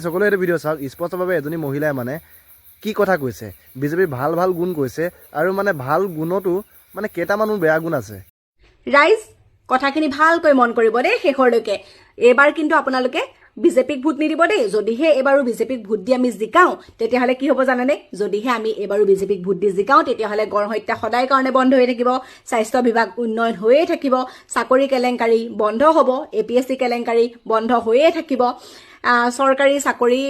সকলোৱে এইটো ভিডিঅ' চাওক। স্পষ্টভাৱে এজনী মহিলাই মানে কি কথা কৈছে, বিজেপিৰ ভাল ভাল গুণ কৈছে আৰু মানে ভাল গুণতো মানে কেইটামানো বেয়া গুণ আছে। ৰাইজ কথাখিনি ভালকৈ মন কৰিব দেই শেষৰলৈকে। এইবাৰ কিন্তু আপোনালোকে বিজেপিক ভোট নিদিব দেই। যদিহে এইবাৰো বিজেপিক ভোট দি আমি জিকাওঁ, তেতিয়াহ'লে কি হ'ব জানেনে? যদিহে আমি এইবাৰো বিজেপিক ভোট দি জিকাওঁ, তেতিয়াহ'লে গড় হত্যা সদায় কাৰণে বন্ধ হৈ থাকিব, স্বাস্থ্য বিভাগ উন্নয়ন হৈয়ে থাকিব, চাকৰি কেলেংকাৰী বন্ধ হ'ব, APSC কেলেংকাৰী বন্ধ হৈয়ে থাকিব, চৰকাৰী চাকৰি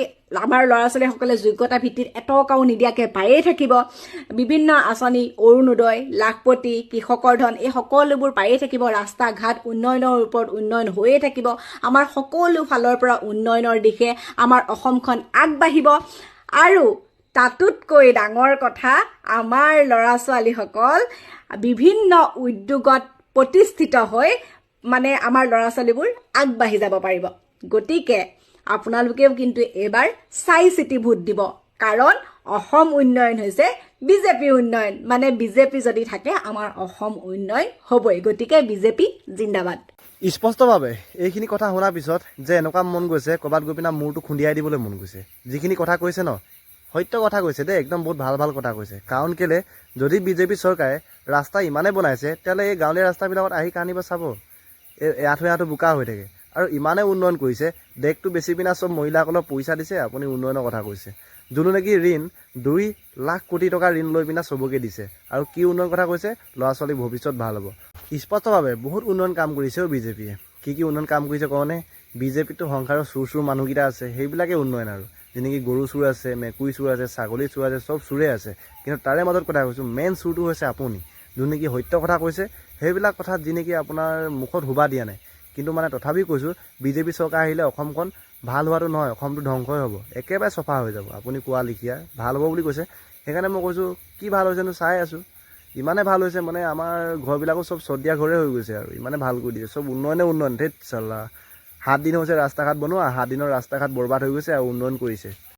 আমাৰ ল'ৰা ছোৱালীসকলে যোগ্যতা ভিত্তিত এটকাও নিদিয়াকৈ পায়ে থাকিব, বিভিন্ন আঁচনি অৰুণোদয়, লাখপতি, কৃষকৰ ধন এই সকলোবোৰ পায়ে থাকিব, ৰাস্তা ঘাট উন্নয়নৰ ওপৰত উন্নয়ন হৈয়ে থাকিব, আমাৰ সকলো ফালৰ পৰা উন্নয়নৰ দিশে আমাৰ অসমখন আগবাঢ়িব। আৰু তাতোতকৈ ডাঙৰ কথা, আমাৰ ল'ৰা ছোৱালীসকল বিভিন্ন উদ্যোগত প্ৰতিষ্ঠিত হৈ মানে আমাৰ ল'ৰা ছোৱালীবোৰ আগবাঢ়ি যাব পাৰিব। গতিকে আপোনালোকেও কিন্তু এইবাৰ চাই চিতি ভোট দিব, কাৰণ অসম উন্নয়ন হৈছে বিজেপি উন্নয়ন। মানে বিজেপি যদি থাকে আমাৰ অসম উন্নয়ন হ'বই। গতিকে বিজেপি জিন্দাবাদ। স্পষ্টভাৱে এইখিনি কথা শুনাৰ পিছত যে এনেকুৱা মন গৈছে ক'ৰবাত গৈ পিনে মূৰটো খুন্দিয়াই দিবলৈ মন গৈছে। যিখিনি কথা কৈছে ন, সত্য কথা কৈছে দেই, একদম বহুত ভাল ভাল কথা কৈছে। কাৰণ কেলে, যদি বিজেপি চৰকাৰে ৰাস্তা ইমানেই বনাইছে, তেতিয়াহ'লে এই গাঁৱলীয়া ৰাস্তাবিলাকত আহি কান্দিব চাব, এআঁঠু বোকা হৈ থাকে। আৰু ইমানে উন্নয়ন কৰিছে, দেশটো বেছি পিনা চব মহিলাসকলক পইচা দিছে, আপুনি উন্নয়নৰ কথা কৈছে। যোনো নেকি ঋণ 2 লাখ কোটি টকা ঋণ লৈ পিনে চবকে দিছে, আৰু কি উন্নয়ন কথা কৈছে, ল'ৰা ছোৱালীৰ ভৱিষ্যত ভাল হ'ব। স্পষ্টভাৱে বহুত উন্নয়ন কাম কৰিছে বিজেপিয়ে। কি উন্নয়ন কাম কৰিছে কওঁনে? বিজেপিতো সংসাৰৰ চুৰ মানুহকেইটা আছে, সেইবিলাকে উন্নয়ন। আৰু যেনেকৈ গৰু চুৰ আছে, মেকুৰী চুৰ আছে, ছাগলী চুৰ আছে, চব চুৰে আছে। কিন্তু তাৰে মাজত কথা কৈছোঁ, মেইন চুৰটো হৈছে আপুনি, যোন নেকি সত্য কথা কৈছে। সেইবিলাক কথাত যি নেকি আপোনাৰ মুখত শুবা দিয়া নাই। কিন্তু মানে তথাপি কৈছোঁ, বিজেপি চৰকাৰ আহিলে অসমখন ভাল হোৱাটো নহয়, অসমটো ধ্বংসই হ'ব, একেবাৰে চফা হৈ যাব। আপুনি কোৱা লিখীয়া ভাল হ'ব বুলি কৈছে। সেইকাৰণে মই কৈছোঁ, কি ভাল হৈছেনো চাই আছোঁ। ইমানে ভাল হৈছে মানে আমাৰ ঘৰবিলাকো চব চদিয়া ঘৰে হৈ গৈছে, আৰু ইমানে ভাল কৰি দিছে। চব উন্নয়ন ধেত চাল্লা। 7 দিন হৈছে ৰাস্তা ঘাট বনোৱা, 7 দিনৰ ৰাস্তা ঘাট বৰবাদ হৈ গৈছে, আৰু উন্নয়ন কৰিছে।